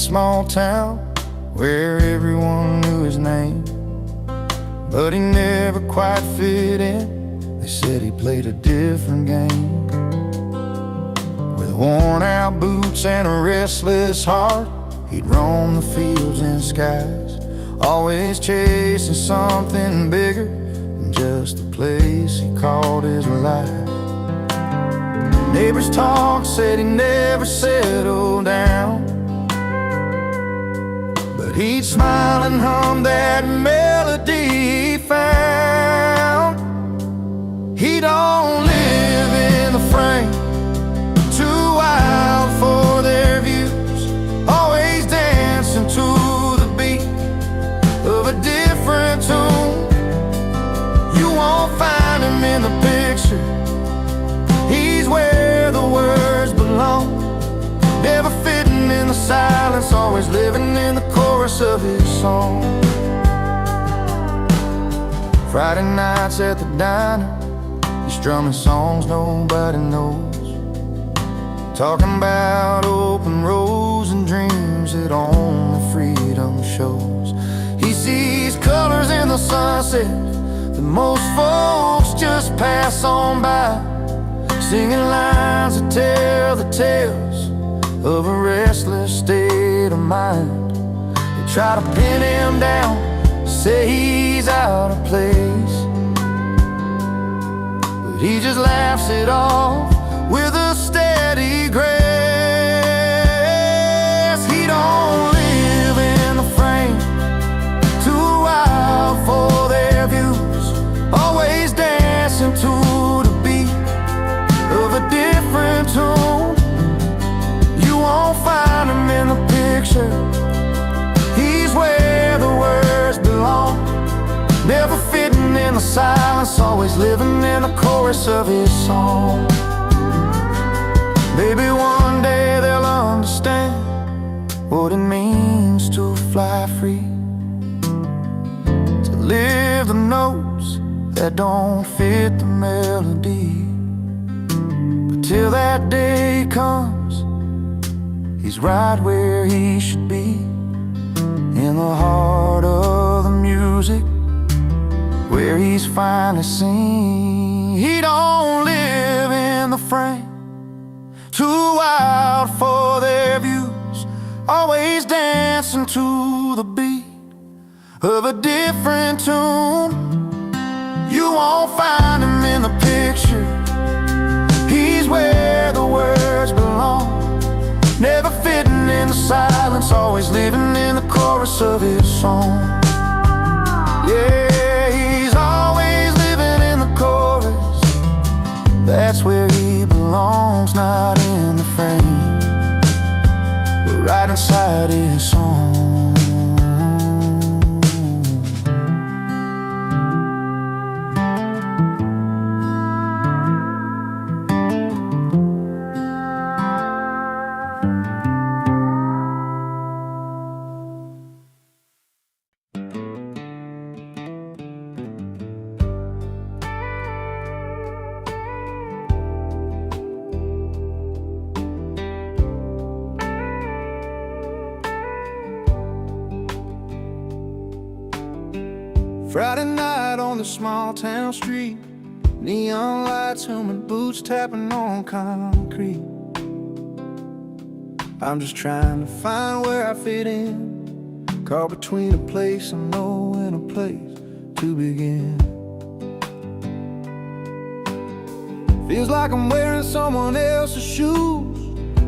small town where everyone knew his name, but he never quite fit in. They said he played a different game. With worn out boots and a restless heart, he'd roam the fields and skies, always chasing something bigger than just the place he called his life. Neighbors talked, said he never settled down, but he'd smile and hum that melody he found. He don't live in the frame, too wild for their views, always dancing to the beat of a different tune. You won't find him in the picture, he's where the words belong, never fitting in the silence, always living in the chorus of his song. Friday nights at the diner, he's strumming songs nobody knows, talking about open roads and dreams that only freedom shows. He sees colors in the sunset that most folks just pass on by, singing lines that tell the tales of a restless state of mind. They try to pin him down, say he's out of place, but he just laughs it off with a steady grace. He don't live in the frame, too wild for their views, always dancing to the beat of a different tune. You won't find him in the picture, he's where the words belong, never fitting in the silence, always living in the chorus of his song. Maybe one day they'll understand what it means to fly free, to live the notes that don't fit the melody. Till that day comes, he's right where he should be, in the heart of the music, where he's finally seen. He don't live in the frame, too wild for their views, always dancing to the beat of a different tune. You won't find him in the picture, he's where the words belong, never fitting in the silence, always living in the chorus of his song. Yeah, he's always living in the chorus, that's where he belongs, not in the frame, but right inside his song. Friday night on the small town street, neon lights humming, boots tapping on concrete. I'm just trying to find where I fit in, caught between a place I know and a place to begin. Feels like I'm wearing someone else's shoes,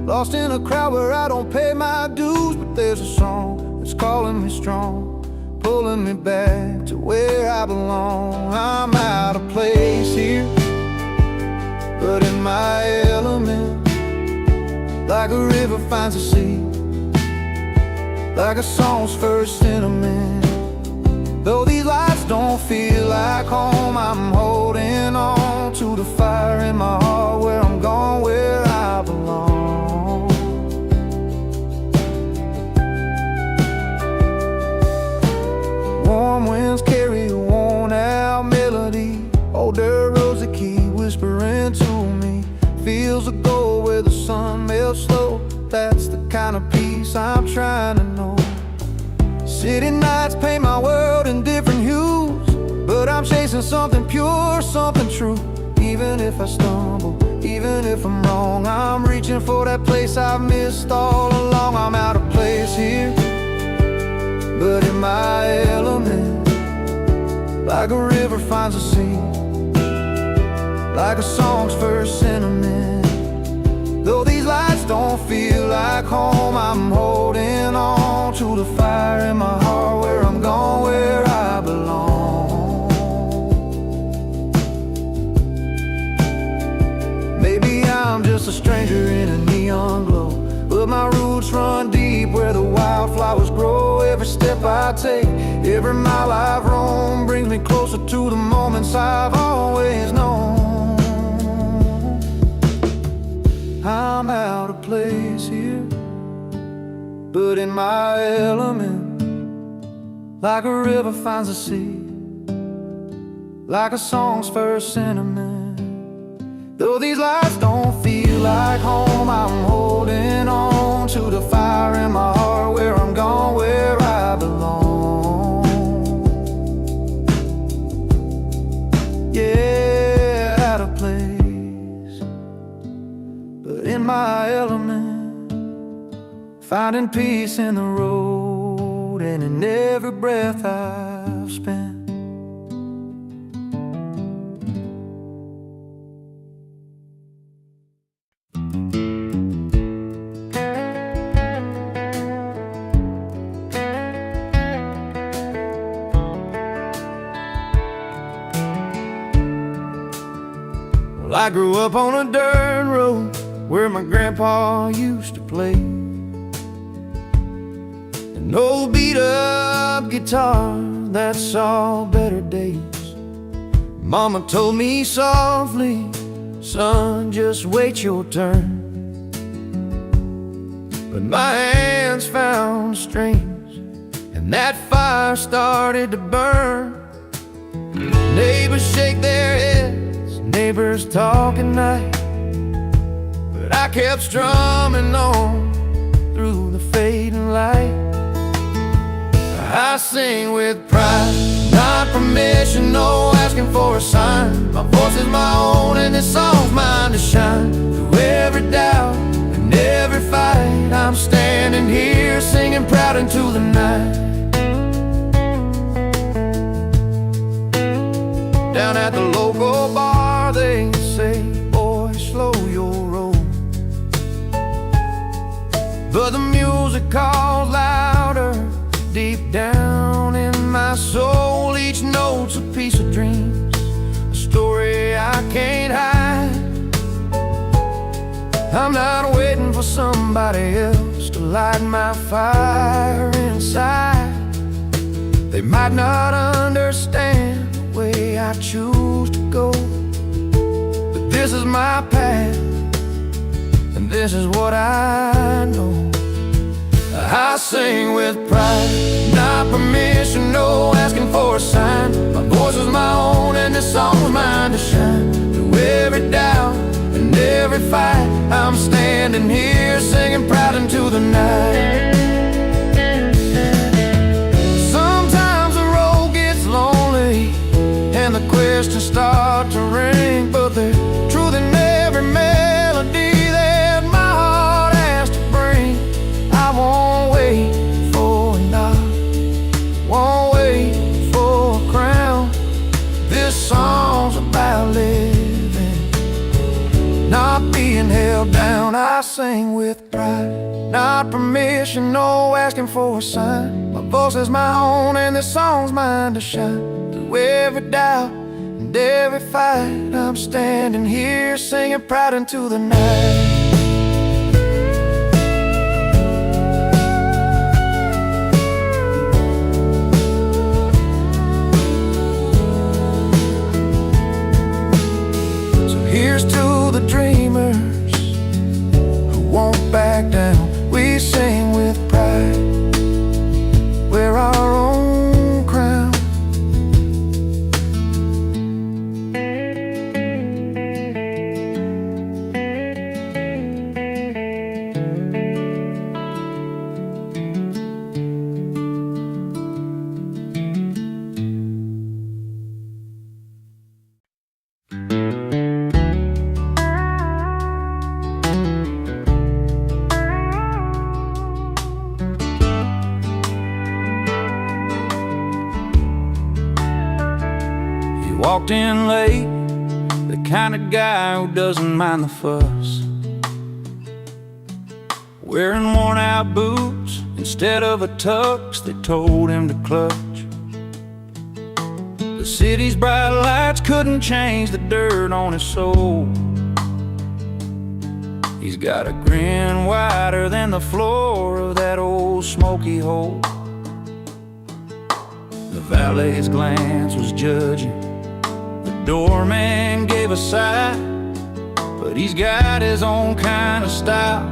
lost in a crowd where I don't pay my dues. But there's a song that's calling me strong, pulling me back to where I belong. I'm out of place here, but in my element, like a river finds a sea, like a song's first sentiment. Though these lights don't feel like home, I'm holding on to the fire in my heart, where I'm going, where I belong. Warm winds carry a worn-out melody, older rosy key whispering to me. Fields of gold where the sun melts slow, that's the kind of peace place I'm trying to know. City nights paint my world in different hues, but I'm chasing something pure, something true. Even if I stumble, even if I'm wrong, I'm reaching for that place I've missed all along. I'm out of place here, but in my element, like a river finds a sea, like a song's first sentiment. Though these lights don't feel like home, I'm holding on to the fire in my heart, where I'm going, where I belong. Maybe I'm just a stranger in a neon glow, but my roots run deep where the wildflowers grow. Every step I take, every mile I've roamed, brings me closer to the moments I've always known. I'm out of place here, but in my element, like a river finds the sea, like a song's first sentiment. Though these lights don't feel like home, I'm holding on to the fire in my heart, where I'm going, where I belong. Yeah, out of place, but in my element, finding peace in the road and in every breath I've spent. Well, I grew up on a dirt road where my grandpa used to play an old beat-up guitar that saw better days. Mama told me softly, son, just wait your turn. But my hands found strings, and that fire started to burn. Neighbors shake their heads, neighbors talk at night, but I kept strumming on through the fading light. I sing with pride, not permission, no asking for a sign. My voice is my own and this song's mine to shine. Through every doubt and every fight, I'm standing here singing proud into the night. Down at the local bar they say, boy, slow your roll. But the music calls louder deep down in my soul. Each note's a piece of dreams, a story I can't hide. I'm not waiting for somebody else to light my fire inside. They might not understand the way I choose to go, but this is my path, and this is what I know. I sing with pride, not permission, no asking for a sign. My voice is my own and this song's mine to shine. Through every doubt and every fight, I'm standing here singing proud into the night. Sometimes the road gets lonely and the questions start to ring, but there's truth in every melody that my heart has to bring. I won't wait for a nod, won't wait for a crown. This song's about living, not being held down. I sing with pride, not permission, no asking for a sign. My voice is my own and this song's mine to shine. Through every doubt and every fight, I'm standing here singing proud into the night. Here's to the dreamers who won't back down. We sing with pride, wear our own crown. walked in late, the kind of guy who doesn't mind the fuss. Wearing worn out boots instead of a tux, they told him to clutch. The city's bright lights couldn't change the dirt on his soul. He's got a grin wider than the floor of that old smoky hole. The valet's glance was judging, the doorman gave a sigh, but he's got his own kind of style,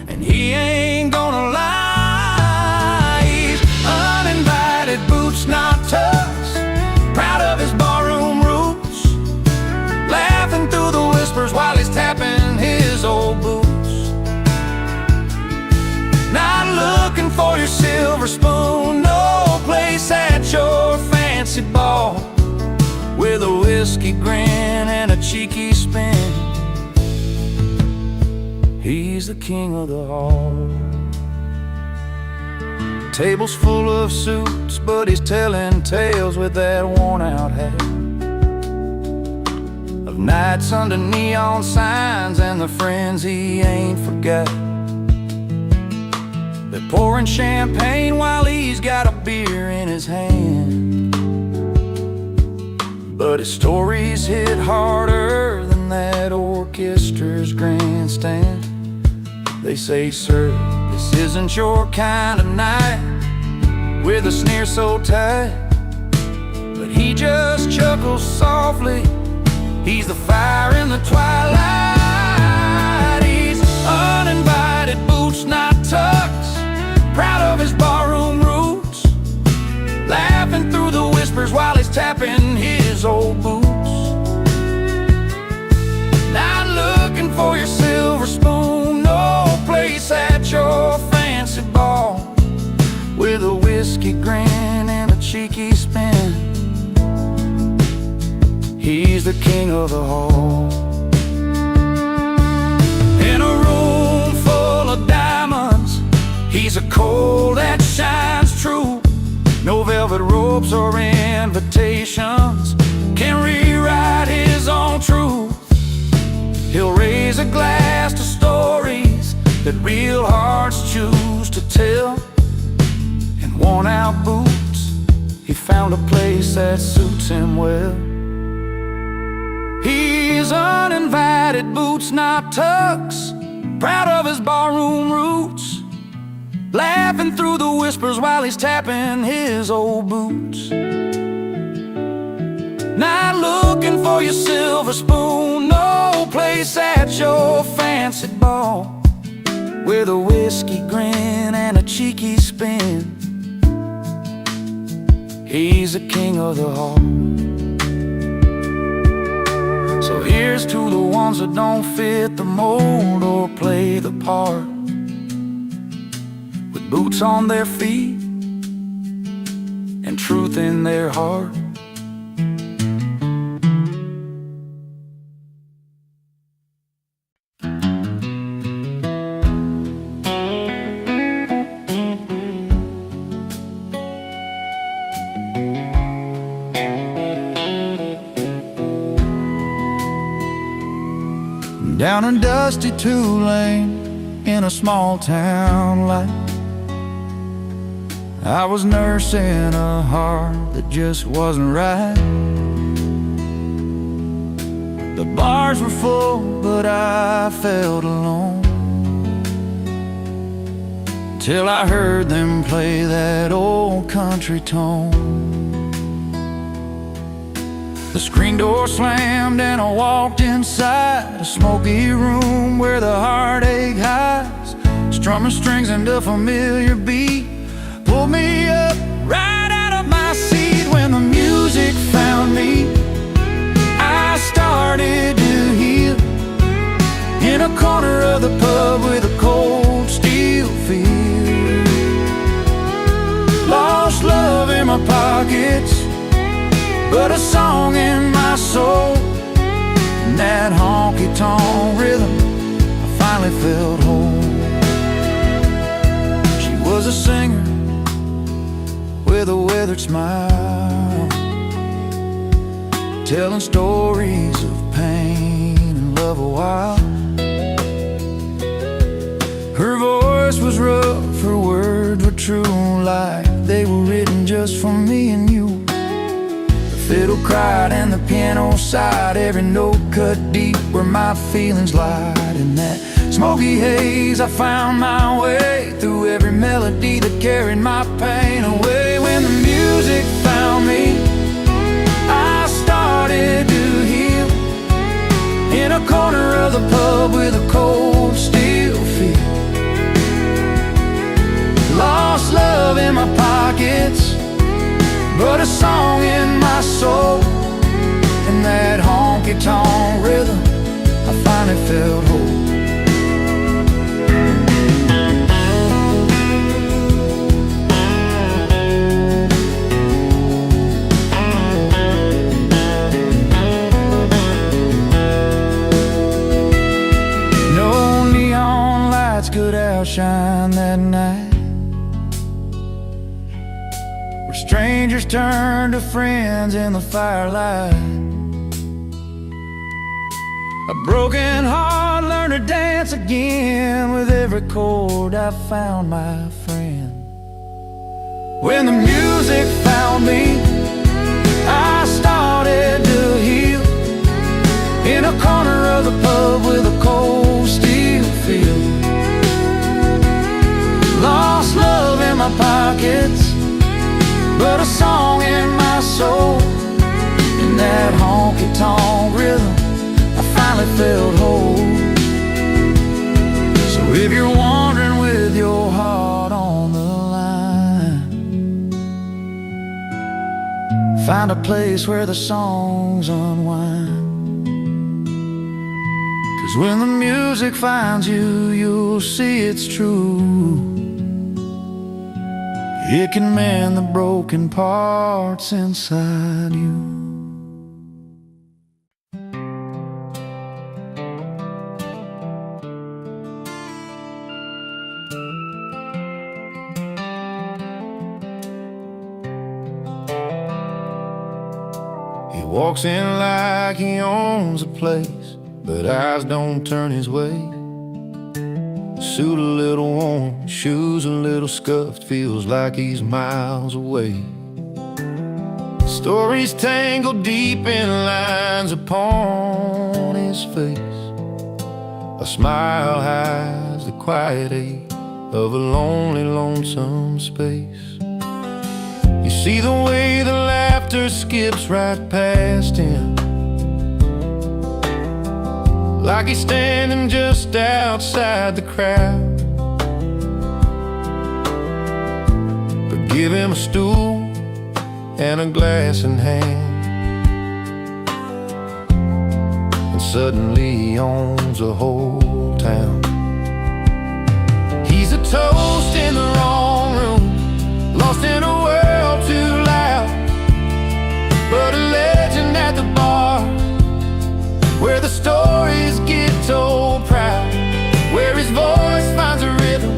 and he ain't gonna lie. He's uninvited, boots not tucks, proud of his barroom roots, laughing through the whispers while he's tapping his old boots. Not looking for your silver spoon, no place at your fancy ball, with a whiskey grin and a cheeky spin. He's the king of the hall. Table's full of suits, but he's telling tales with that worn-out hat, of nights under neon signs and the friends he ain't forgot. They're pouring champagne while he's got a beer in his hand, but his stories hit harder than that orchestra's grandstand. They say, "Sir, this isn't your kind of night," with a sneer so tight, but he just chuckles softly. He's the fire in the twilight. He's uninvited, boots not tucks, proud of his barroom roots, laughing through the whispers while he's tapping his old boots. Not looking for your silver spoon, no place at your fancy ball, with a whiskey grin and a cheeky spin. He's the king of the hall. In a room full of diamonds, he's a coal that shines true. No velvet ropes or invitations can rewrite his own truth. He'll raise a glass to stories that real hearts choose to tell. In worn-out boots, he found a place that suits him well. He's uninvited, boots not tucks, proud of his barroom roots, laughing through the whispers while he's tapping his old boots. Not looking for your silver spoon, no place at your fancy ball, with a whiskey grin and a cheeky spin. He's the king of the hall. So here's to the ones that don't fit the mold or play the part, with boots on their feet and truth in their heart. Down a dusty two-lane in a small town light, I was nursing a heart that just wasn't right. The bars were full, but I felt alone, till I heard them play that old country tone. The screen door slammed and I walked inside a smoky room where the heartache hides, strumming strings and a familiar beat pulled me up right out of my seat. When the music found me, I started to heal in a corner of the pub with a cold steel feel. Lost love in my pockets, but a song in my soul, and that honky-tonk rhythm, I finally felt home. She was a singer with a weathered smile, telling stories of pain and love a while. Her voice was rough, her words were true, like they were written just for me and you. The fiddle cried and the piano sighed, every note cut deep where my feelings lied. In that smoky haze I found my way through every melody that carried my pain away. When the music found me, I started to heal in a corner of the pub with a cold steel feel. Lost love in my pockets, but a song in my soul. In that honky-tonk rhythm, I finally felt whole. No neon lights could outshine that night, where strangers turn to friends in the firelight. A broken heart learned to dance again. With every chord I found my friend. When the music found me, I started to heal in a corner of the pub with a cold steel feel. Lost love in my pockets, but a song in my soul. In that honky-tonk rhythm, I finally felt whole. So if you're wandering with your heart on the line, find a place where the songs unwind. 'Cause when the music finds you, you'll see it's true. It can mend the broken parts inside you. He walks in like he owns a place, but eyes don't turn his way. Suit a little worn, shoes a little scuffed, feels like he's miles away. Stories tangled deep in lines upon his face. A smile hides the quiet ache of a lonely, lonesome space. You see the way the laughter skips right past him, like he's standing just outside the crowd. But give him a stool and a glass in hand, and suddenly he owns a whole town. He's a toast in the wrong room, lost in a world too loud, but a legend at the bar, where the stories get told proud, where his voice finds a rhythm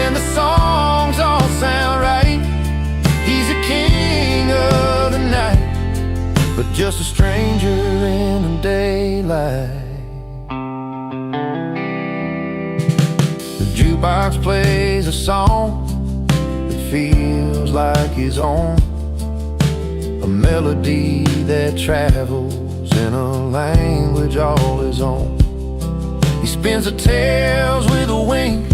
and the songs all sound right. He's a king of the night, but just a stranger in the daylight. The jukebox plays a song that feels like his own, a melody that travels in a language all his own. He spins the tales with a wink,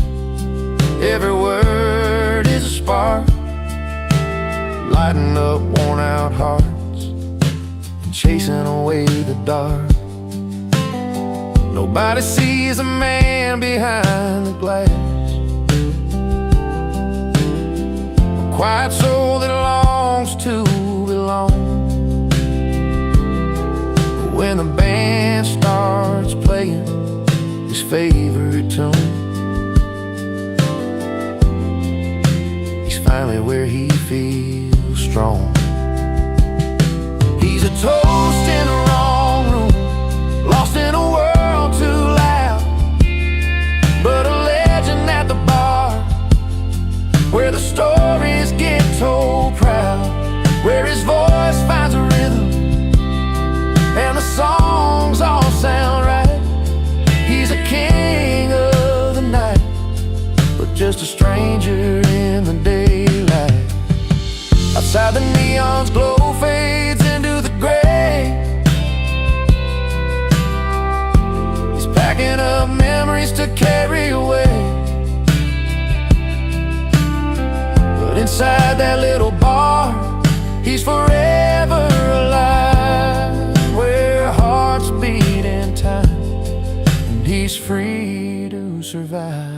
every word is a spark, lighting up worn out hearts and chasing away the dark. Nobody sees a man behind the glass, a quiet soul that longs to belong. When the band starts playing his favorite tune, he's finally where he feels strong. He's a toast in the wrong room, lost in a world too loud, but a legend at the bar, where the stories get told proud, where his voice finds a rhythm stranger in the daylight. Outside the neon's glow fades into the gray. He's packing up memories to carry away. But inside that little bar, he's forever alive, where hearts beat in time and he's free to survive.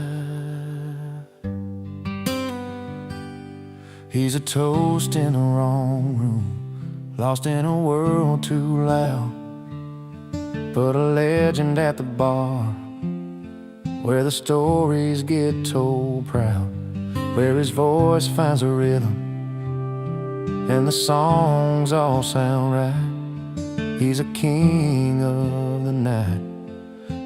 He's a toast in the wrong room, lost in a world too loud, but a legend at the bar, where the stories get told proud, where his voice finds a rhythm and the songs all sound right. He's a king of the night,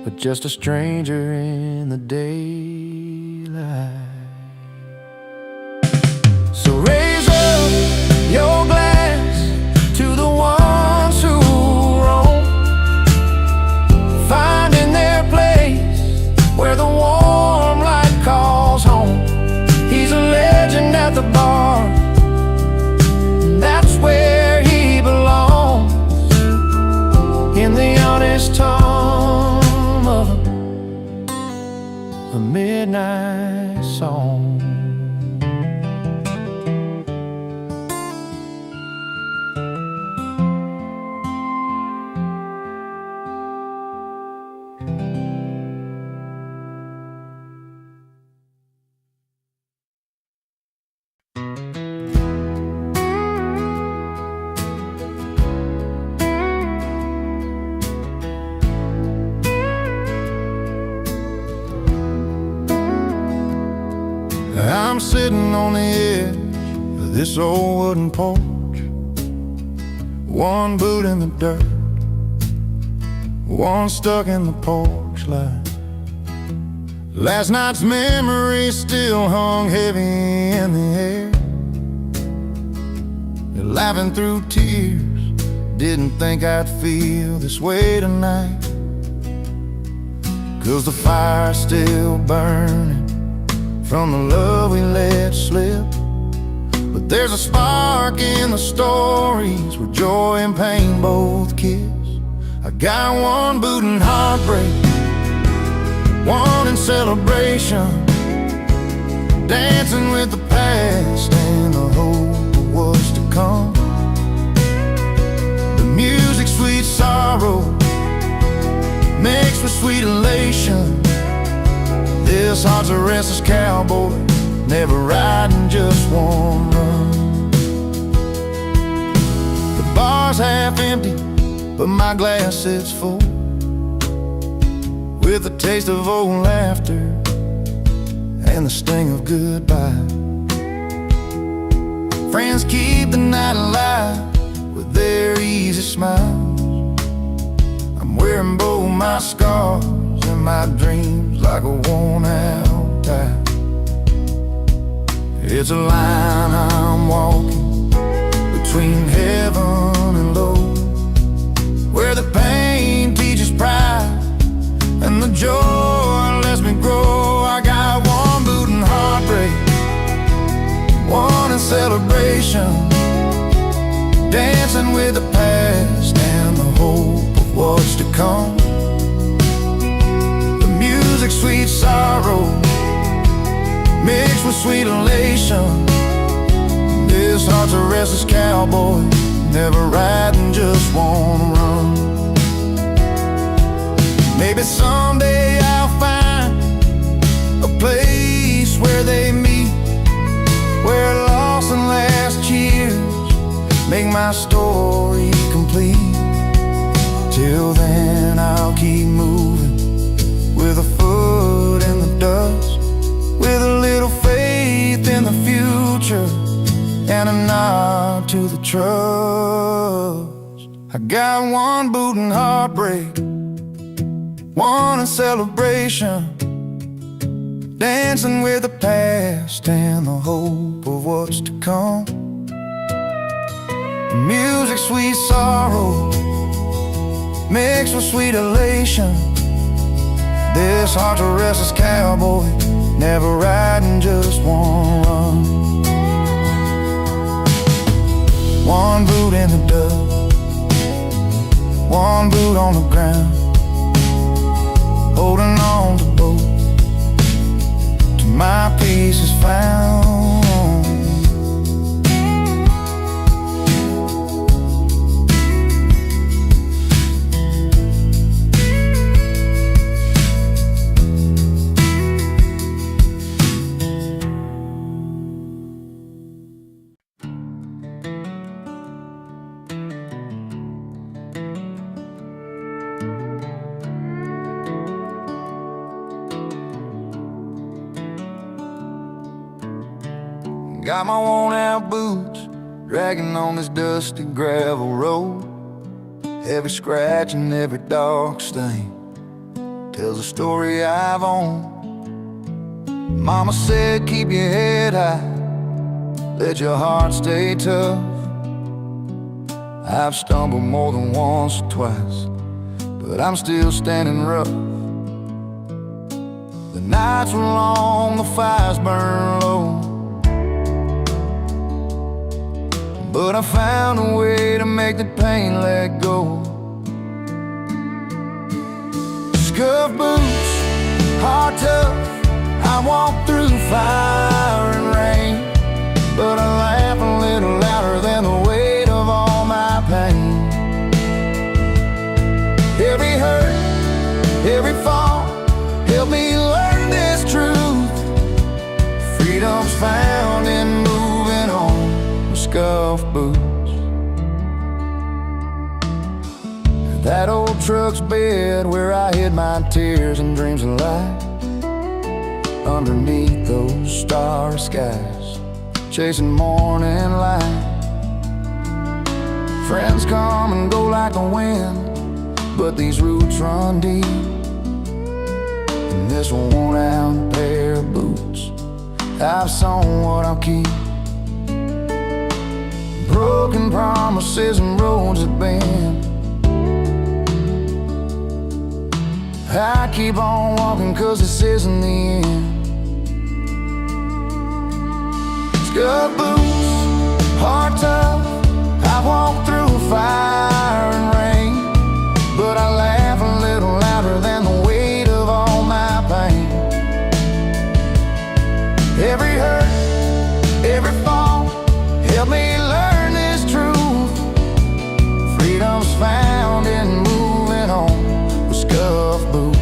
but just a stranger in the daylight. So raise up your glass to the ones who roam, finding their place where the warm light calls home. He's a legend at the bar, and that's where he belongs, in the honest tone of a midnight song. I'm sitting on the edge of this old wooden porch, one boot in the dirt, one stuck in the porch light. Last night's memory still hung heavy in the air. You're laughing through tears, didn't think I'd feel this way tonight, 'cause the fire's still burning from the love we let slip. But there's a spark in the stories where joy and pain both kiss. I got one boot in heartbreak, one in celebration, dancing with the past and the hope of what's to come. The music, sweet sorrow, mixed with sweet elation. This heart's a restless cowboy, never riding just one run. The bar's half empty, but my glass is full, with a taste of old laughter and the sting of goodbye. Friends keep the night alive with their easy smiles. I'm wearing both my scars and my dreams like a worn-out tie. It's a line I'm walking between heaven and low, where the pain teaches pride and the joy lets me grow. I got one boot in heartbreak, one in celebration, dancing with the past and the hope of what's to come. Sweet sorrow, mixed with sweet elation. This heart's a restless cowboy, never riding just one run. Maybe someday I'll find a place where they meet, where lost and last years make my story complete. Till then I'll keep moving, with a foot in the dust, with a little faith in the future and a nod to the trust. I got one boot in heartbreak, one in celebration, dancing with the past and the hope of what's to come. Music, sweet sorrow, mixed with sweet elation. This heart's a restless cowboy, never riding just one run. One boot in the dust, one boot on the ground, holding on to both till my peace is found. Got my worn-out boots dragging on this dusty gravel road. Every scratch and every dark stain tells a story I've owned. Mama said keep your head high, let your heart stay tough. I've stumbled more than once or twice, but I'm still standing rough. The nights were long, the fires burn low, but I found a way to make the pain let go. Scuff boots, heart tough, I walk through fire and rain, but I laugh a little louder than the weight of all my pain. Every hurt, every fall, help me learn this truth. Freedom's found in moving on with scuff boots. That old truck's bed where I hid my tears and dreams of light, underneath those starry skies, chasing morning light. Friends come and go like the wind, but these roots run deep. And this worn-out pair of boots, I've sown what I'll keep. Broken promises and roads that bend, I keep on walking 'cause this isn't the end. Scuff boots, heart tough, I walk through fire and rain, but I laugh a little louder than the weight of all my pain. Every hurt, every fall, help me learn this truth. Freedom's found in moving on with scuff boots.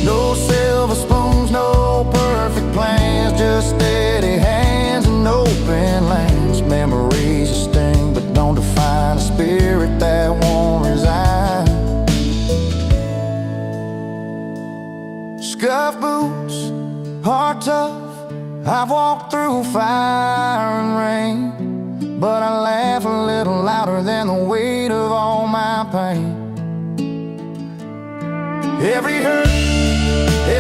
No silver spoons, no perfect plans, just steady hands and open lands. Memories that sting but don't define a spirit that won't resign. Scuff boots, heart tough, I've walked through fire and rain, but I laugh a little louder than the weight of all my pain. Every hurt,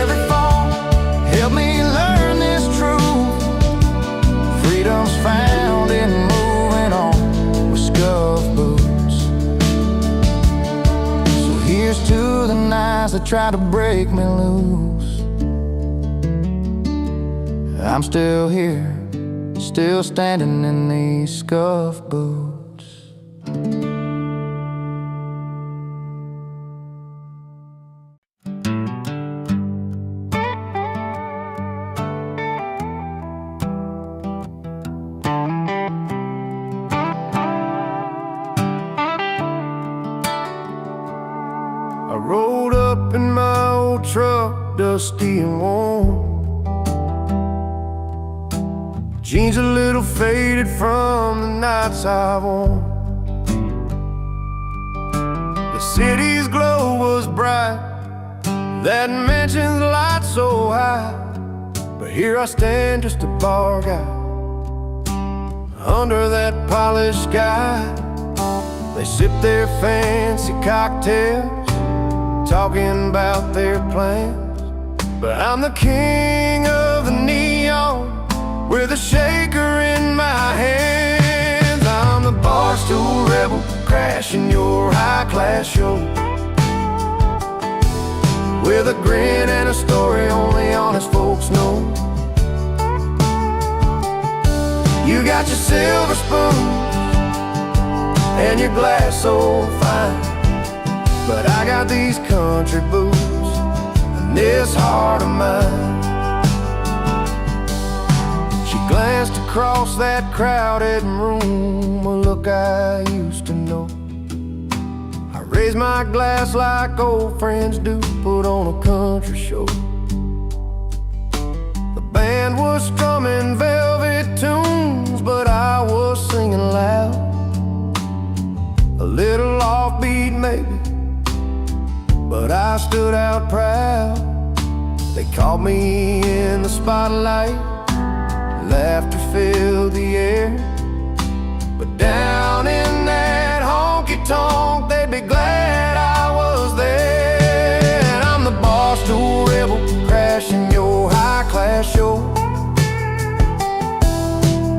every fall, help me learn this truth. Freedom's found in moving on with scuff boots. So here's to the nights that try to break me loose. I'm still here, still standing in these scuff boots. I rolled up in my old truck, dusty and worn, jeans a little faded from the nights I've worn. The city's glow was bright, that mansion's light so high, but here I stand just a bar guy under that polished sky. They sip their fancy cocktails, talking about their plans, but I'm the king of the neon with a shaker in my hands. I'm the barstool rebel, crashing your high-class show. with a grin and a story only honest folks know. You got your silver spoon and your glass so fine, but I got these country boots and this heart of mine. She glanced across that crowded room, a look I used to know. I raised my glass like old friends do, put on a country show. The band was strumming velvet tunes, but I was singing loud, a little offbeat maybe, but I stood out proud. They caught me in the spotlight, laughter filled the air, but down in that honky-tonk they'd be glad I was there. And I'm the Barstool Rebel, crashing your high-class show,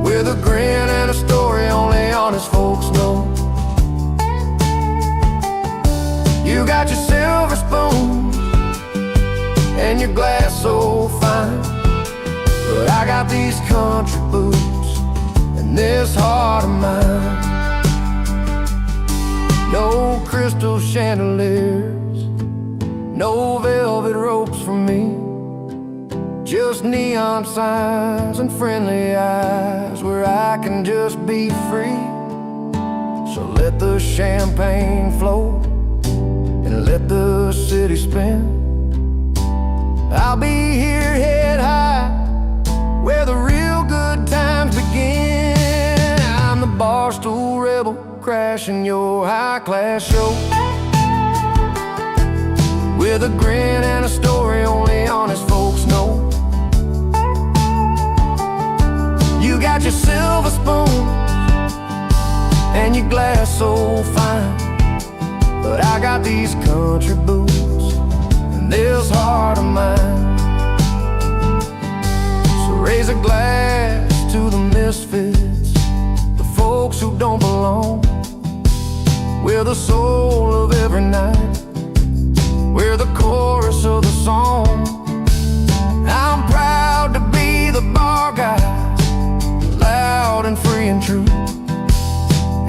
with a grin and a story only honest folks know. You got your silver spoon and your glass so fine, but I got these country boots and this heart of mine. No crystal chandeliers, no velvet ropes for me, just neon signs and friendly eyes where I can just be free. So let the champagne flow and let the city spin. I'll be here head high where the real good times begin. I'm the Barstool Rebel, crashing your high-class show, with a grin and a story only honest folks know. You got your silver spoon and your glass so fine, but I got these country boots and this heart of mine. So raise a glass to the misfits, the folks who don't belong. We're the soul of every night, we're the chorus of the song. I'm proud to be the bar guy, loud and free and true.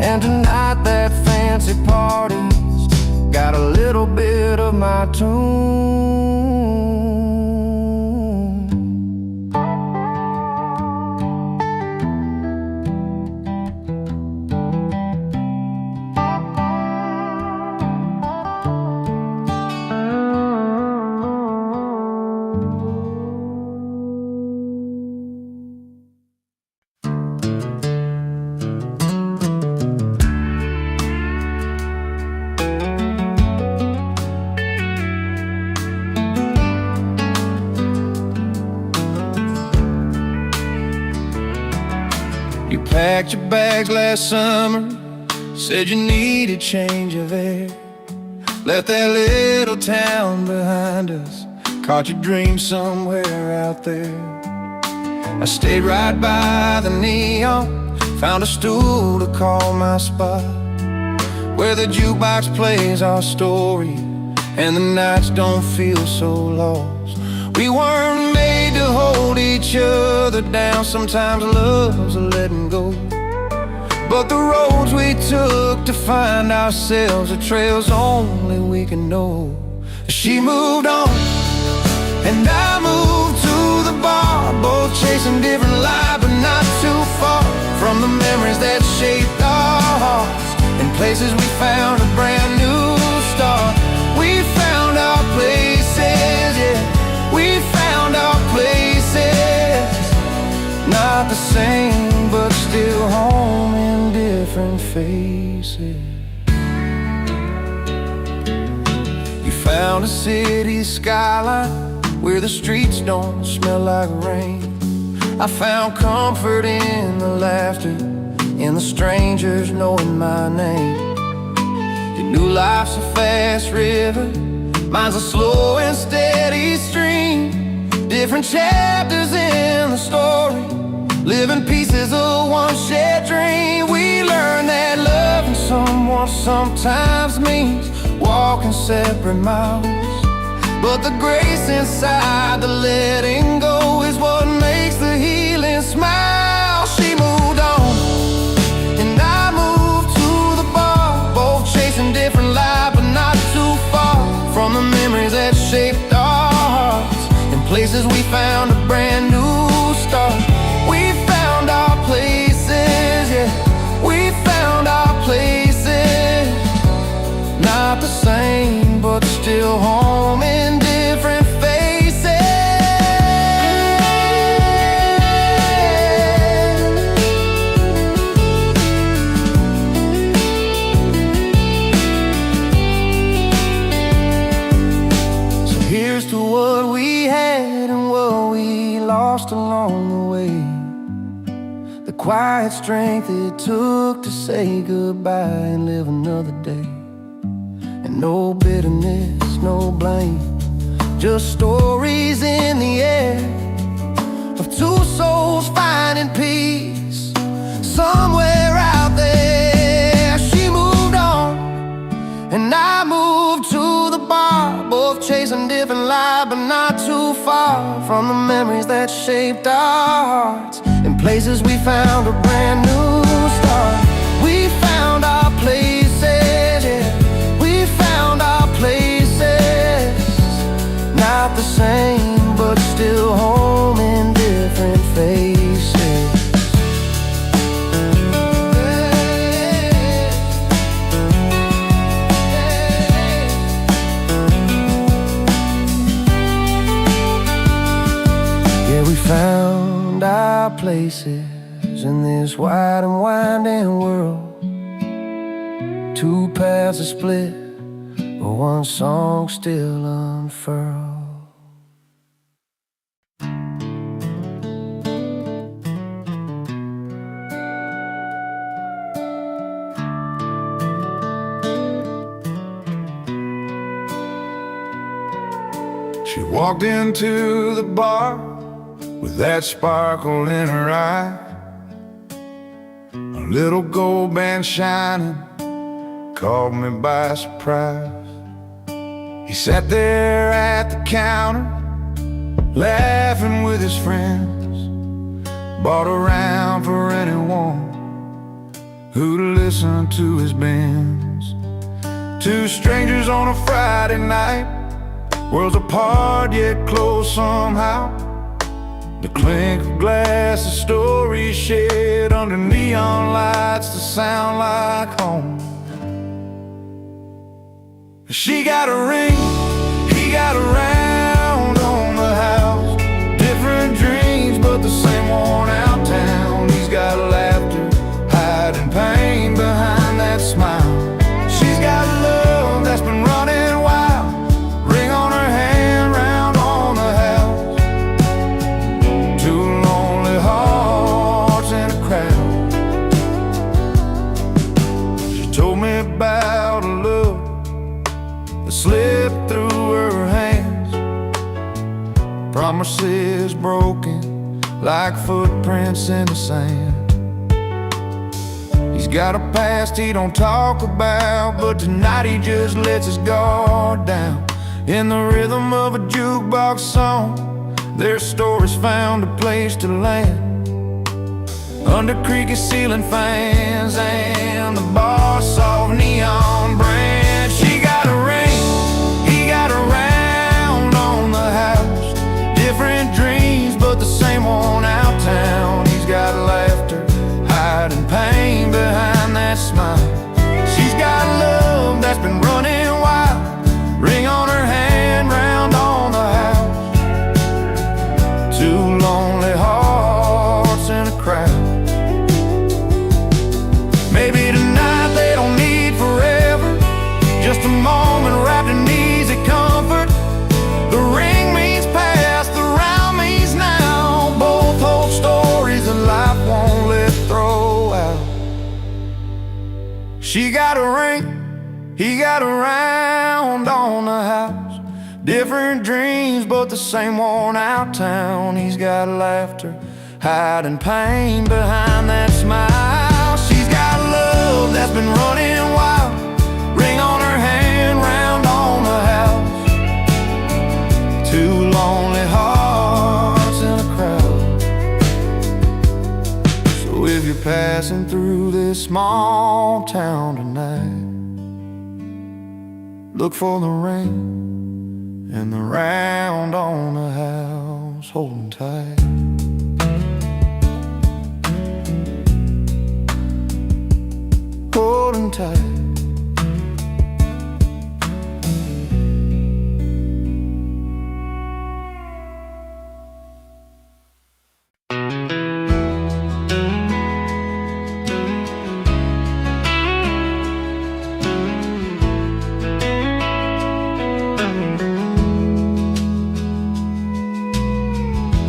And tonight that fancy party's got a little bit of my tune. You packed your bags last summer, said you needed change of air. Left that little town behind us, caught your dream somewhere out there. I stayed right by the neon, found a stool to call my spot, where the jukebox plays our story and the nights don't feel so lost. We weren't made to hold each other down, sometimes love's a letting go. But the roads we took to find ourselves are trails only we can know. She moved on and I moved to the bar, both chasing different lives but not too far from the memories that shaped our hearts, and places we found a brand new start. We found our places, yeah, we found our places, not the same but still home in different faces. You found a city skyline where the streets don't smell like rain. I found comfort in the laughter, in the strangers knowing my name. You knew life's a fast river, mine's a slow and steady stream. Different chapters in the story, living pieces of one shared dream. We learned that loving someone sometimes means walking separate miles, But the grace inside the letting go is what makes the healing smile. She moved on, and I moved to the bar, both chasing different lives, but not too far from the memories that shaped our hearts. In places we found a brand new start. We found our places, yeah, we found our places. Not the same, but still home in different faces. So here's to what we had and what we lost along the way. The quiet strength it took to say goodbye and live another day. And no bitterness, no blame, just stories in the air of two souls finding peace somewhere out there. She moved on, and I moved to the bar, both chasing different lives, but not too far from the memories that shaped our hearts. In places we found a brand new start. We found our places, yeah, we found our places. Not the same, but still home in different faces. Yeah, we found our places in this wide and winding world. Two paths are split, but one song still unfurled. She walked into the bar with that sparkle in her eye, a little gold band shining caught me by surprise. He sat there at the counter, laughing with his friends, bought a round for anyone who'd listen to his bends. Two strangers on a Friday night, worlds apart yet close somehow. The clink of glass, the stories shared under neon lights that sound like home. She got a ring, he got a round on the house. Different dreams, but the same worn out town. He's got laughter, hiding pain behind that smile. She's got love that's been running wild, ring on her hand, round on the house. Two lonely hearts in a crowd. She told me about a love that slipped through her hands, promises broken like footprints in the sand. He's got a past he don't talk about, but tonight he just lets his guard down. In the rhythm of a jukebox song, their stories found a place to land, under creaky ceiling fans and the bar soft neon brand. She got a ring, he got a round on the house. Different dreams, but the same worn out town. He's got laughter, hiding pain behind that smile. She's got love that's been running wild, ring on her hand, round on the house. Two lonely hearts in a crowd. Maybe tonight they don't need forever, just a moment wrapped in easy comfort. The ring means past, the round means now. Both hold stories that life won't let throw out. She got a ring, he got a round on the house. Different dreams, but the same worn out town. He's got laughter, hiding pain behind that smile. She's got love that's been running wild, ring on her hand, round on the house. lonely hearts in a crowd. So if you're passing through this small town tonight, look for the ring and the round on the house holding tight. Holding tight.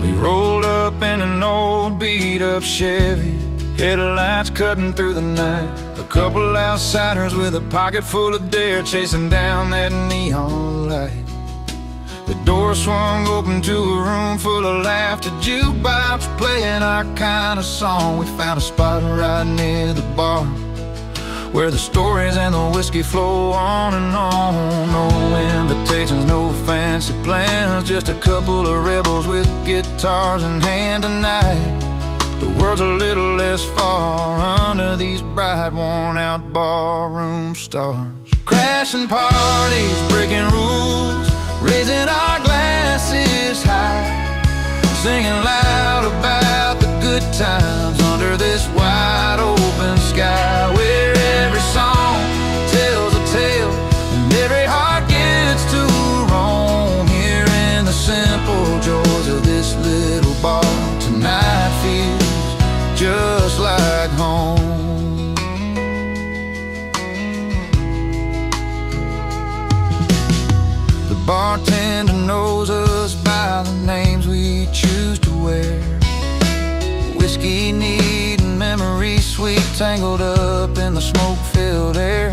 We rolled up in an old beat-up Chevy, headlights cutting through the night. A couple outsiders with a pocket full of dare, chasing down that neon light. The door swung open to a room full of laughter, jukebox playing our kind of song. We found a spot right near the bar, where the stories and the whiskey flow on and on. No invitations, no fancy plans, just a couple of rebels with guitars in hand tonight. The world's a little less far under these bright, worn-out barroom stars. Crashing parties, breaking rules, raising our glasses high, singing loud about the good times under this wide open sky, where every song tells a tale and every heart gets to roam. Here in the simple joys of this little bar, tonight feels just like home. The bartender knows us by the names we choose to wear. Whiskey neat and memory sweet, tangled up in the smoke-filled air.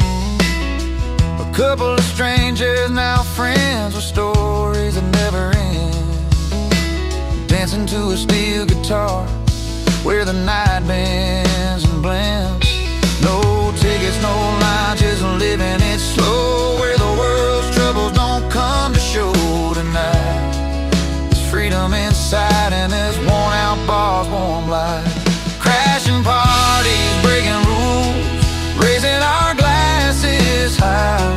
A couple of strangers, now friends, with stories that never end, dancing to a steel guitar where the night bends and blends. No tickets, no lines, just living it slow, where the world's troubles don't come to show tonight. There's freedom inside and there's worn out bars, warm light. Crashing parties, breaking rules, raising our glasses high,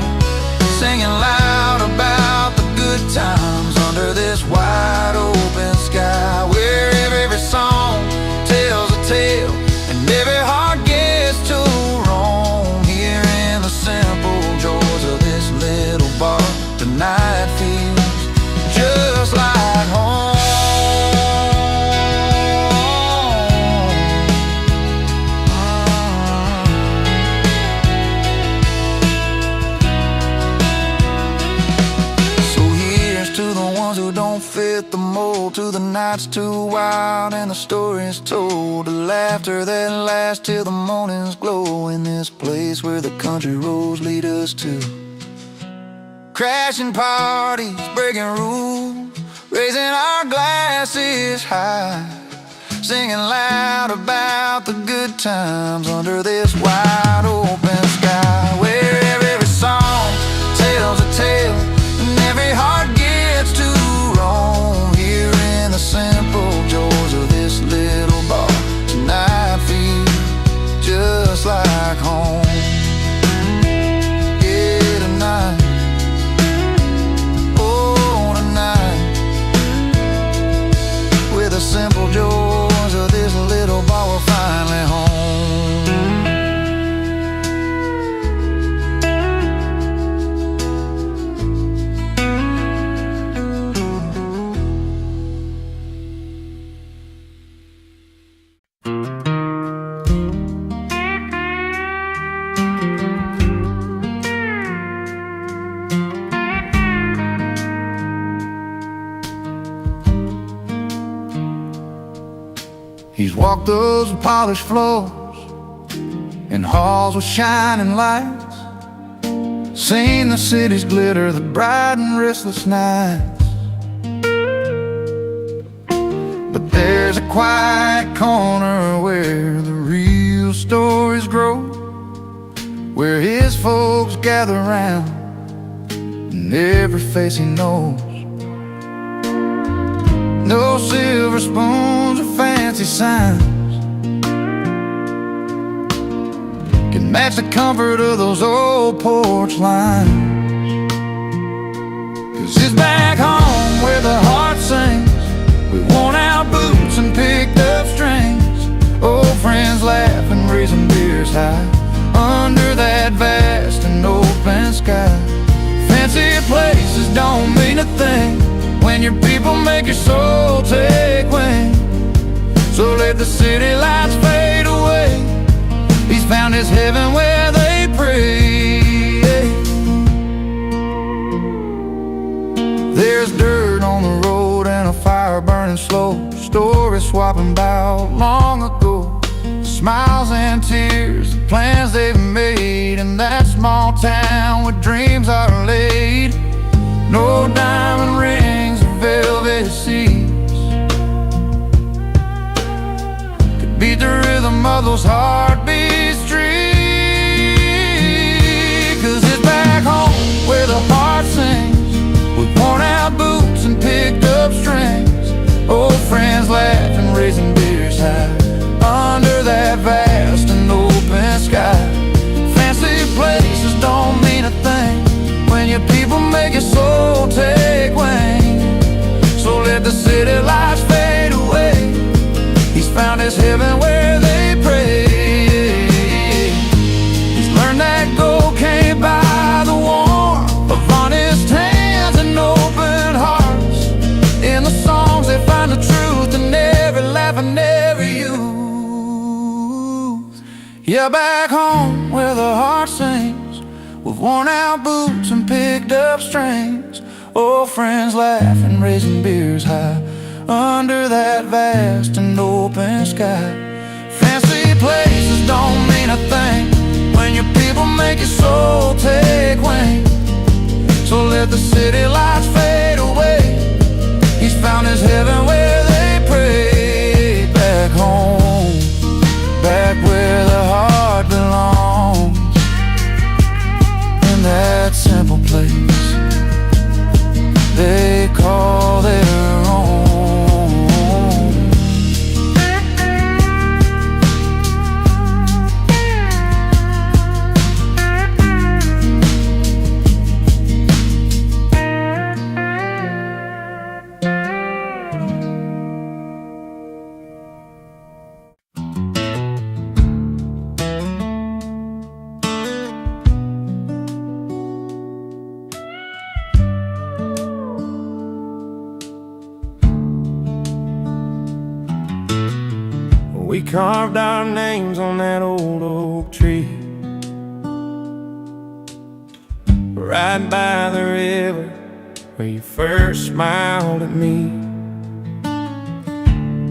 singing loud about the good times under this wide open sky, where every song tells a tale and every heart gets to roam. Here in the simple joys of this little bar, the night feels just like home. So here's to the ones who don't fit the mold, to the nights too wild and the stories told, the laughter that lasts till the morning's glow, in this place where the country roads lead us to. Crashing parties, breaking rules, raising our glasses high, singing loud about the good times under this wide open sky, where every song tells a tale and every heart gets to roam. Here in the simple joys of this little bar, tonight feels just like home. Yeah, tonight. Oh, tonight. With the simple joys of this little bar, we're finally home. He's walked those polished floors in halls with shining lights, seen the city's glitter, the bright and restless nights. But there's a quiet corner where the real stories grow, where his folks gather round and every face he knows. No silver spoons or fancy signs can match the comfort of those old porch lines. 'Cause it's back home where the heart sings, with worn out boots and picked up strings, old friends laughing, raising beers high under that vast and open sky. Fancy places don't mean a thing when your people make your soul take wing. So let the city lights fade away. He's found his heaven where they pray. There's dirt on the road and a fire burning slow, stories swapping about long ago, smiles and tears, the plans they've made in that small town where dreams are laid. No diamond rings or velvet seats could beat the rhythm of those heartbeats street. 'Cause it's back home where the heart sings, with worn out boots and picked up strings, old friends laughing, raising beers high under that vast and open sky. Fancy places don't mean a thing when your people make your soul take wing. So let the city lights fade away. He's found his heaven where they pray. He's learned that gold can't buy the warmth of honest hands and open hearts. In the songs they find the truth in every laugh and every youth. Yeah, back home where the heart sings, with worn out boots and picked up strings, old friends laughing, raising beers high under that vast and open sky. Fancy places don't mean a thing when your people make your soul take wing. So let the city lights fade away. He's found his heaven where they pray. Back home, back where the heart belongs, in that simple place they call their own. We carved our names on that old oak tree, right by the river where you first smiled at me.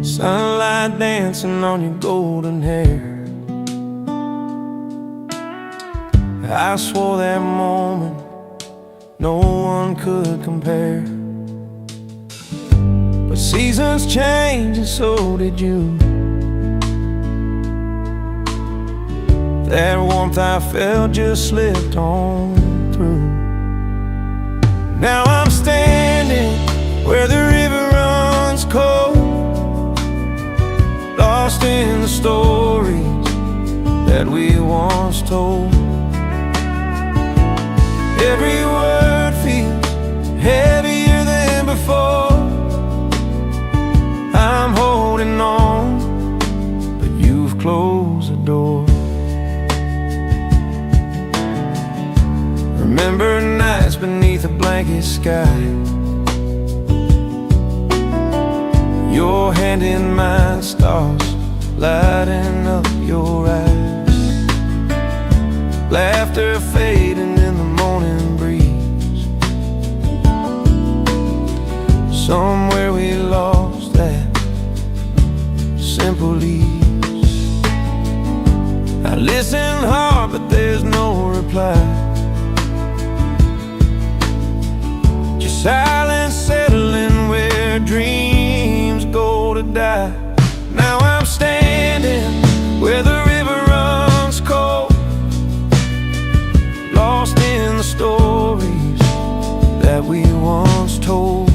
Sunlight dancing on your golden hair. I swore that moment no one could compare. But seasons change and so did you. That warmth I felt just slipped on through. Now I'm standing where the river runs cold, lost in the stories that we once told. Every word feels heavier than before. I'm holding on, but you've closed the door. Remember nights beneath a blanket sky, your hand in mine, stars lighting up your eyes, laughter fading in the morning breeze. Somewhere we lost that simple ease. I listen hard but there's no reply. Silence settling where dreams go to die. Now I'm standing where the river runs cold, lost in the stories that we once told.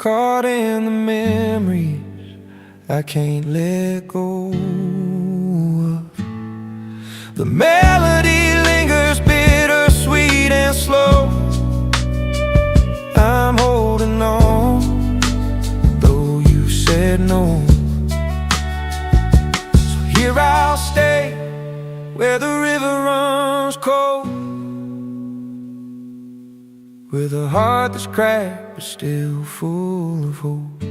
caught in the memories I can't let go of. The melody lingers bittersweet and slow. I'm holding on, though you said no. So here I'll stay, where the river runs cold, with a heart that's cracked but still full of hope.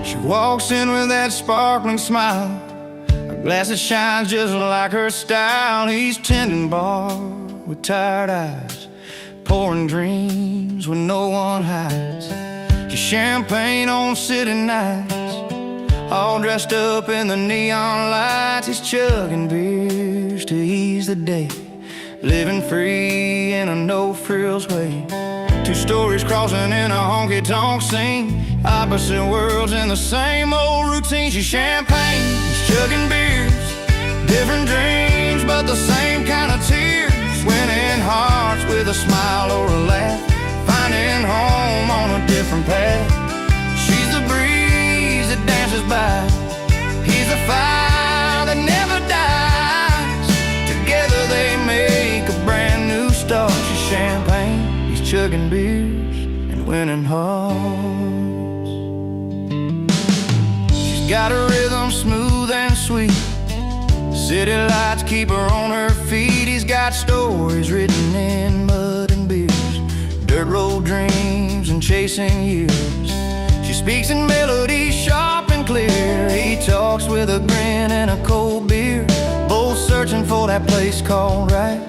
She walks in with that sparkling smile, a glass that shines just like her style. He's tending bar with tired eyes, pouring dreams when no one hides. She's champagne on city nights, all dressed up in the neon lights. He's chugging beers to ease the day, living free in a no-frills way. Two stories crossing in a honky-tonk scene, opposite worlds in the same old routine. She's champagne, he's chugging beers, different dreams but the same kind of tears. Winning hearts with a smile or a laugh, finding home on a different path. She's the breeze that dances by, he's the fire that never dies. Together they make a brand new start. She's champagne, he's chugging beers and winning hearts. She's got a rhythm smooth and sweet, city lights keep her on her feet. He's got stories written in mud and beers, dirt road dreams and chasing years. She speaks in melodies sharp and clear, he talks with a grin and a cold beer. Both searching for that place called right,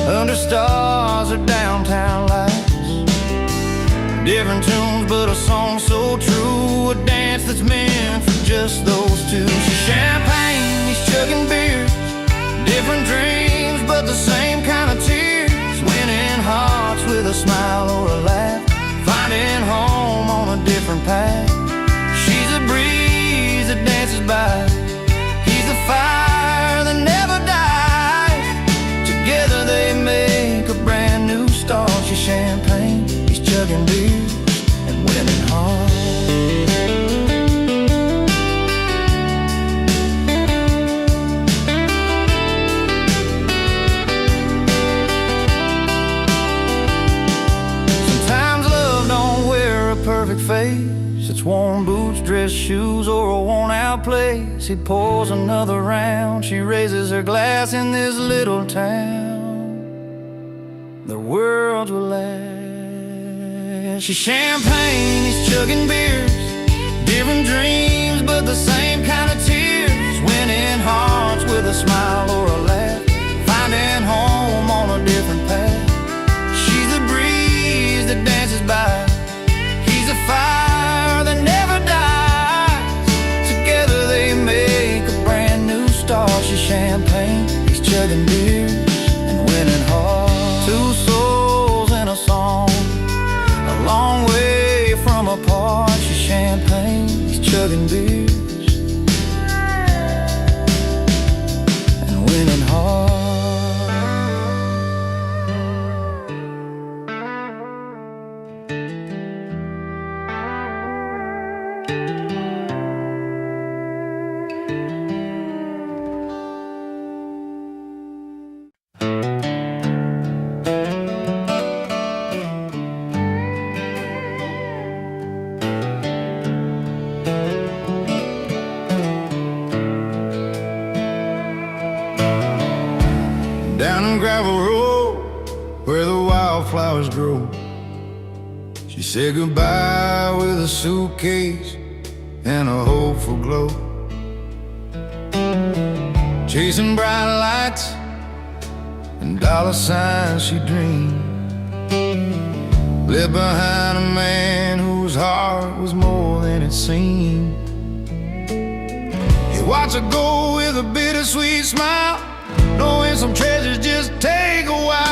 under stars or downtown lights. Different tunes but a song so true, a dance that's meant for just those two. She's champagne, he's chugging beers, different dreams but the same kind of tears. Winning hearts with a smile or a laugh, finding home on a different path. She's a breeze that dances by, he's the fire that never dies. Together they make a brand new start. She's champagne, he's chugging beers and winning hearts. Perfect face, it's worn boots, dress shoes, or a worn out place. He pours another round, she raises her glass. In this little town the world will last. She's champagne, he's chugging beers, different dreams but the same kind of tears. Winning hearts with a smile or a laugh, finding home on a different path. She's the breeze that dances by, he's a fire that never dies. Together they make a brand new start. She's champagne, he's chugging beers and winning hearts. Two souls in a song, a long way from apart. She's champagne, he's chugging beers and winning hearts. Down a gravel road where the wildflowers grow, she said goodbye with a suitcase and a hopeful glow. Chasing bright lights and dollar signs she dreamed, left behind a man whose heart was more than it seemed. He watched her go with a bittersweet smile, knowing some treasures just take a while.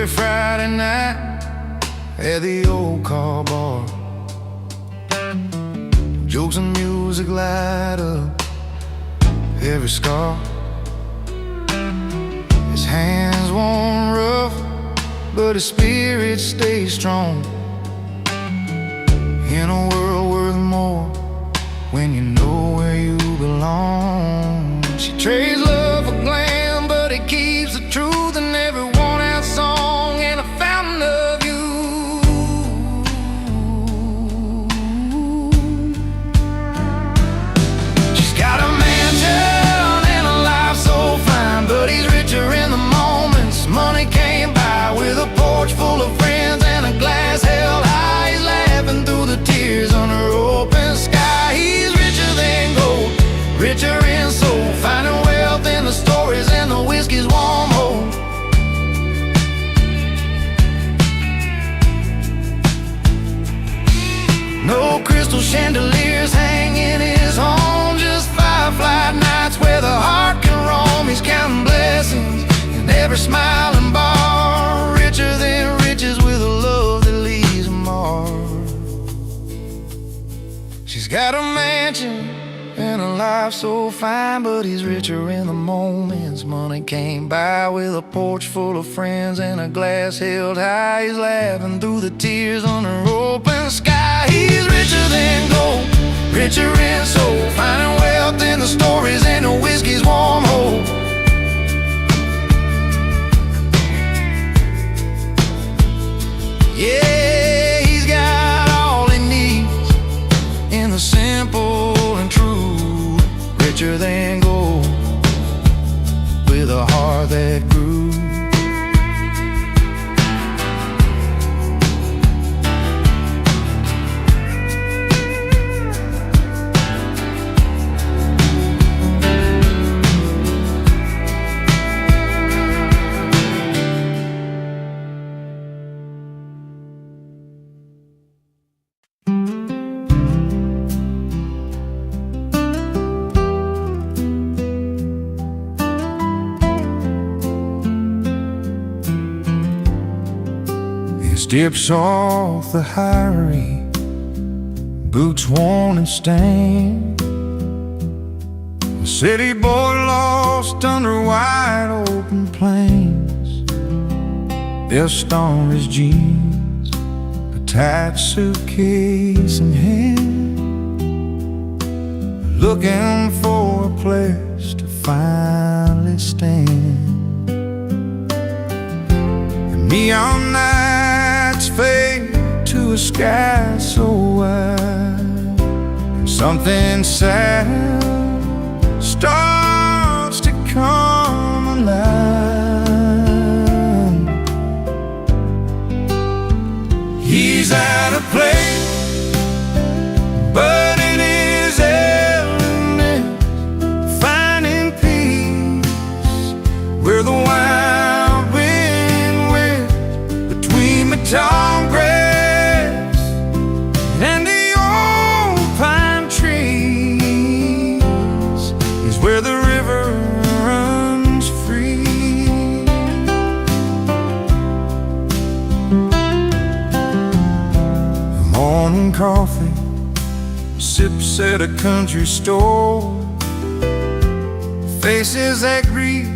every Friday night at the old car bar. Jokes and music light up every scar. His hands won't rough, but his spirit stays strong. In a world worth more when you know where you belong. She trades love for glam, but it keeps the truth in every worn-out song and a fountain of you. She's got a mansion and a life so fine, but he's richer in the moments money came by, with a porch full of friends and a glass held high. He's laughing through the tears under open sky. He's richer than gold, richer in soul, finding wealth in the stories and the whiskey's warm hold. No crystal chandeliers hang in his home, just firefly nights where the heart can roam. He's counting blessings in every smiling bar, richer than riches with a love that leaves a mark. She's got a mansion and a life so fine, but he's richer in the moments money came by, with a porch full of friends and a glass held high. He's laughing through the tears under open sky. He's richer than gold, richer in soul, finding wealth in the stories and the whiskey's warm hold. Yeah, he's got all he needs in the simple and true, richer than gold, with a heart that grew. Dips off the highway, boots worn and stained. A city boy lost under wide open plains. Dust on his jeans, a tight suitcase in hand, looking for a place to finally stand. The neon nights fade to a sky so wide, and something sad starts to come alive. He's at a place, but in his element, finding peace where the wild wind whips between the tall grass and the old pine trees is where the river runs free. Morning coffee, sips at a country store, faces that greet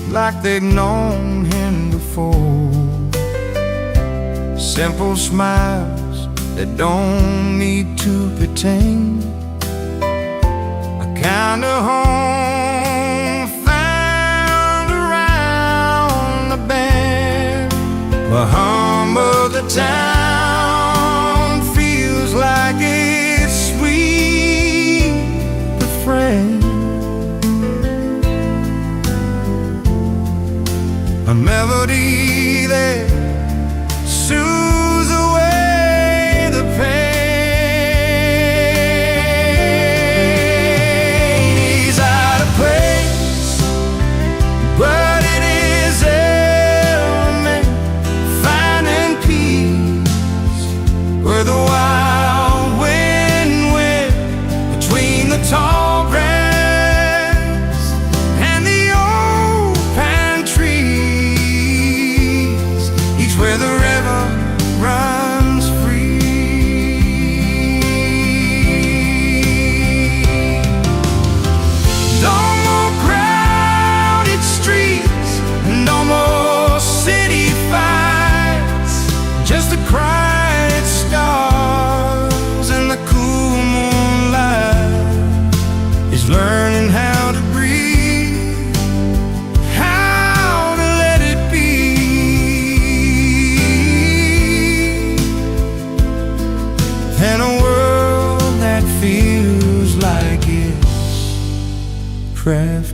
like they've known him before. Simple smiles that don't need to pretend, a kind of home found around the bend. The hum of the town feels like it's sweet befriend, a melody that soothes away the pain. He's out of place, but in his element, finding peace where the wild wind whips between the tall grass and the old pine trees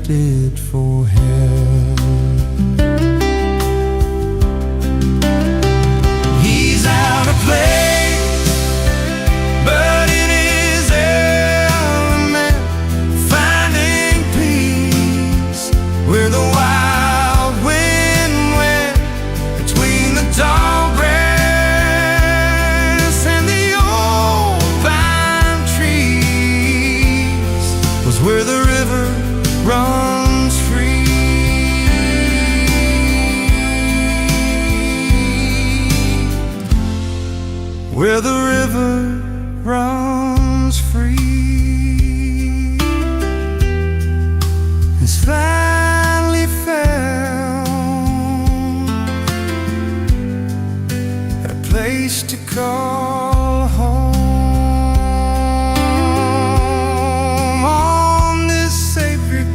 left it for hell. He's out of place, but in his element, finding peace where the wild wind went between the tall grass and the old pine trees, was where the river runs free. Where the river runs free. It's finally found a place to call home on this sacred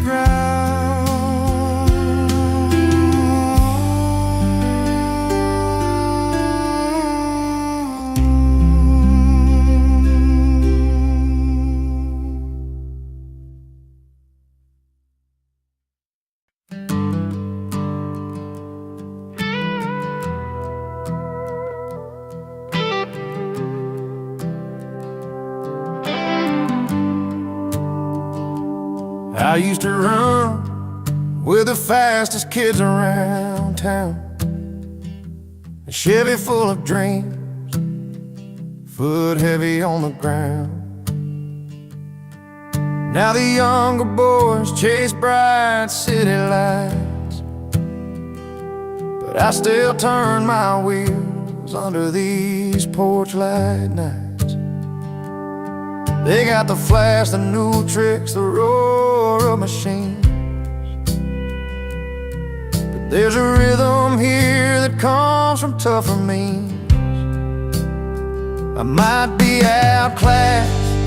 I used to run with the fastest kids around town, a Chevy full of dreams, foot heavy on the ground. Now the younger boys chase bright city lights, but I still turn my wheels under these porch light nights. They got the flash, the new tricks, the roar of machines, but there's a rhythm here that comes from tougher means. I might be outclassed,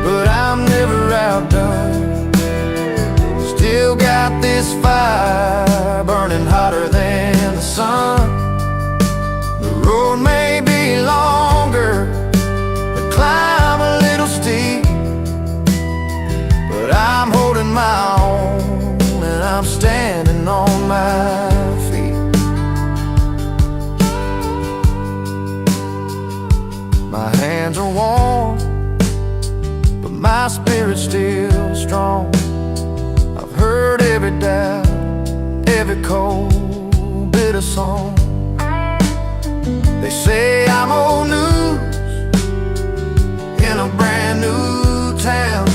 but I'm never outdone. Still got this fire burning hotter than the sun. The road may be longer, the climb a little steep, but I'm holding my own and I'm standing on my feet. My hands are warm, but my spirit's still strong. I've heard every doubt, every cold bit of song. They say I'm old news in a brand new town,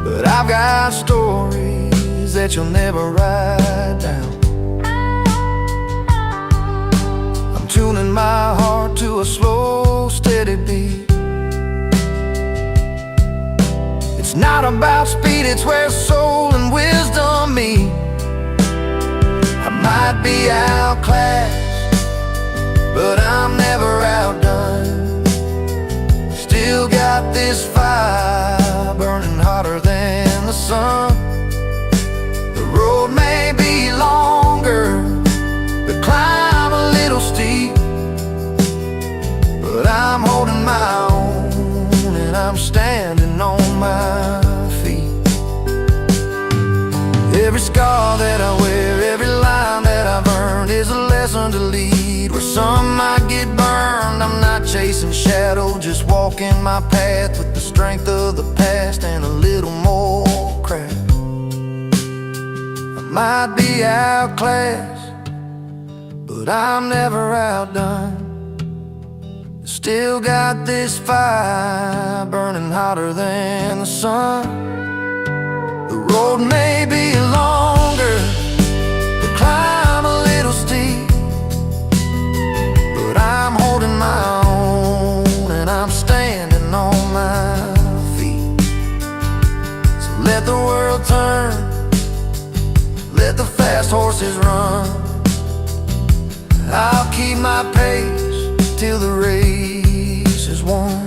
but I've got stories that you'll never write down. I'm tuning my heart to a slow, steady beat. It's not about speed, it's where soul and wisdom meet. I might be outclassed, but I'm never outdone. Still got this fire burning hotter than the sun. The road may be longer, the climb a little steep, but I'm holding my own and I'm standing on my feet. Every scar that I wear, every line that I've earned is a lesson to lead. Where some might get burned, I'm not chasing shadow, just walking my path with the strength of the past and a little more craft. I might be outclassed, but I'm never outdone. Still got this fire burning hotter than the sun. The road may be longer, the climb a little steep, but I'm holding my own and I'm standing on my feet. So let the world turn, let the fast horses run. I'll keep my pace till the race is won.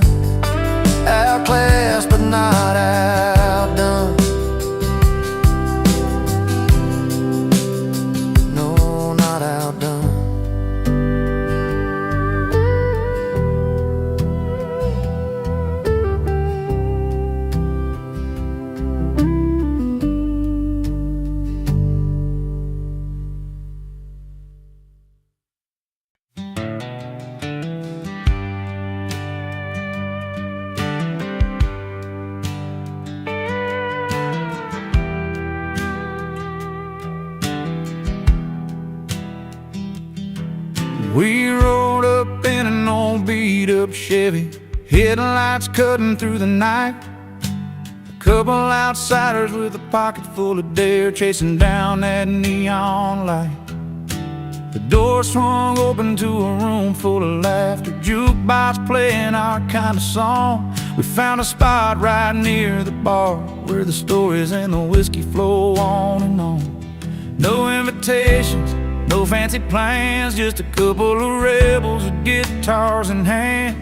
Outclassed but not outdone. No, not outdone. We rode up in an old beat-up Chevy, headlights cutting through the night. A couple outsiders with a pocket full of dare, chasing down that neon light. The door swung open to a room full of laughter, jukebox playing our kind of song. We found a spot right near the bar, where the stories and the whiskey flow on and on. No invitations, no fancy plans, just a couple of rebels with guitars in hand.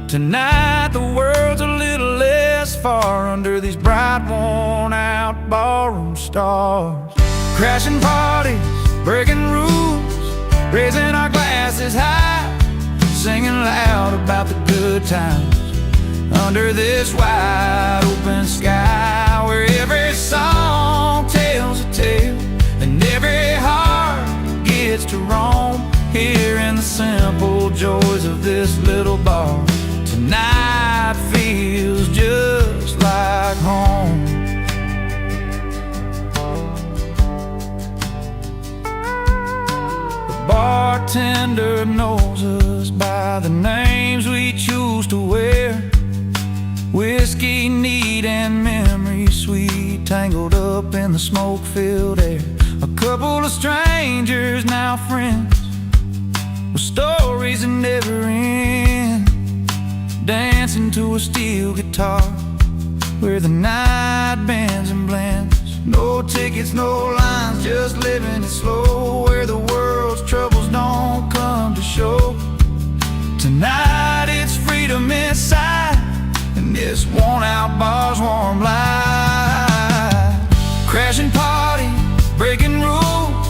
Tonight the world's a little less far under these bright, worn-out ballroom stars. Crashing parties, breaking rules, raising our glasses high, singing loud about the good times under this wide open sky, where every song tells a tale and every heart gets to roam, here in the simple joys of this little bar. Tonight feels just like home. The bartender knows us by the names we choose to wear. Whiskey neat and memory sweet, tangled up in the smoke-filled air. A couple of strangers, now friends, with stories that never end, dancing to a steel guitar, where the night bends and blends. No tickets, no lines, just living it slow, where the world's troubles don't come to show. Tonight it's freedom inside, and this worn-out bar's warm light. Crashing parties, breaking rules,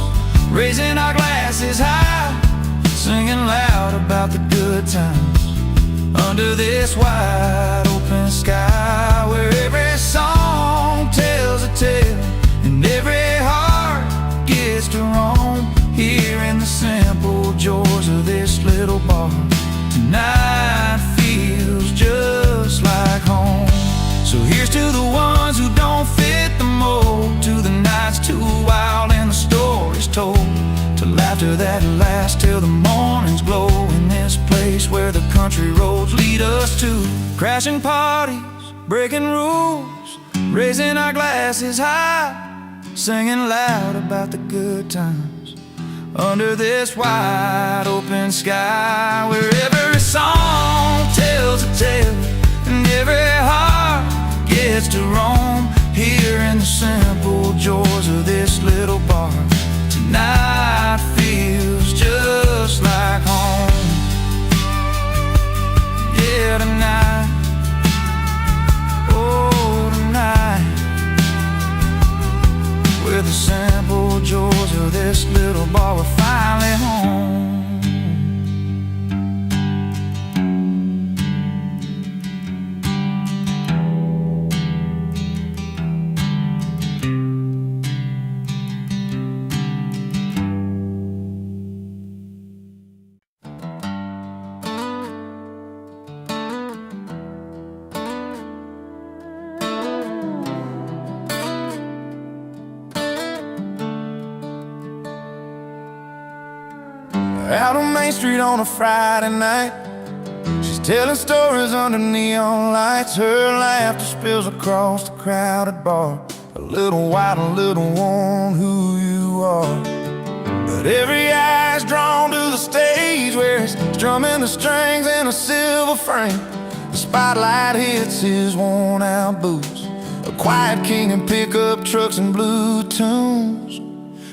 raising our glasses high, singing loud about the good times under this wide open sky, where every song tells a tale and every heart gets to roam, here in the simple joys of this little bar. Tonight feels just like home. So here's to the ones who don't fit the mold, to the nights too wild and the stories told, to laughter that lasts till the morning's glow, in this place where the country roads lead us to. Crashing parties, breaking rules, raising our glasses high, singing loud about the good times under this wide open sky, where every song tells a tale and every heart gets to roam, here in the simple joys of this little bar. Tonight feels just like home. Yeah, tonight, oh tonight, with the simple joys of this little bar, we're finally home. Out on Main Street on a Friday night, she's telling stories under neon lights. Her laughter spills across the crowded bar, a little white, a little worn, who you are. But every eye's drawn to the stage, where he's strumming the strings in a silver frame. The spotlight hits his worn out boots, a quiet king in pickup trucks and blue tunes.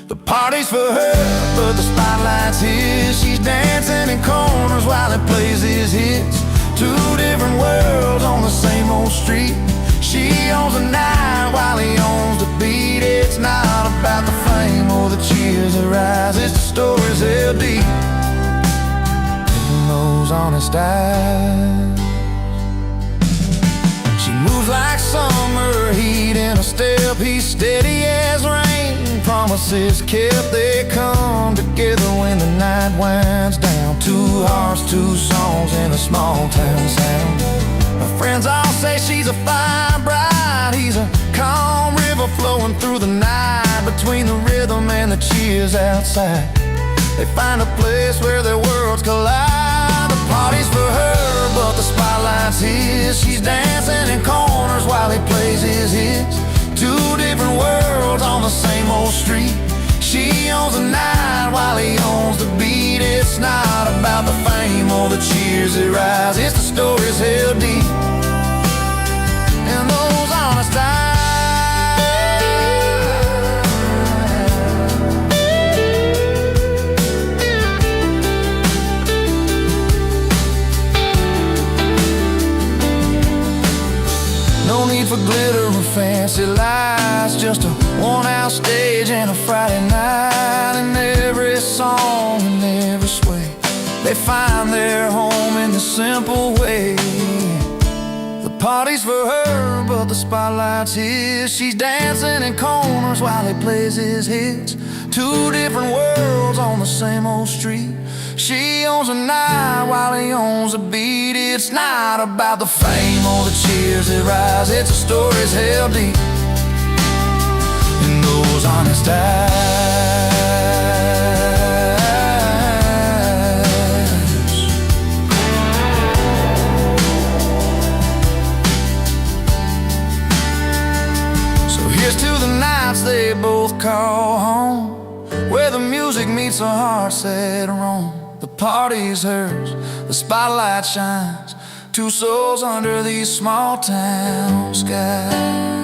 The party's for her, but the spotlight's his. She's dancing in corners while he plays his hits. Two different worlds on the same old street. She owns the night while he owns the beat. It's not about the fame or the cheers that rise, it's the stories held deep in those honest eyes. She moves like summer heat in a step. He's steady as rain, promises kept. They come together when the night winds down. Two hearts, two songs in a small town sound. Her friends all say she's a fire bride. He's a calm river flowing through the night, between the rhythm and the cheers outside. They find a place where their worlds collide. The party's for her, but the spotlight's his. She's dancing in corners while he plays his hits. Two different worlds on the same old street. She owns the night while he owns the beat. It's not about the fame or the cheers that rise. It's the stories held deep in those honest eyes. No need for glitter or fancy lights, just a worn-out stage and a Friday night. In every song and every sway, they find their home in the simple way. The party's for her, but the spotlight's his. She's dancing in corners while he plays his hits. Two different worlds on the same old street. She owns the night while he owns the beat. It's not about the fame or the cheers that rise. It's the stories held deep in those honest eyes. So here's to the nights they both call home, where the music meets the heart set wrong. The party's hers, the spotlight shines. Two souls under these small town skies.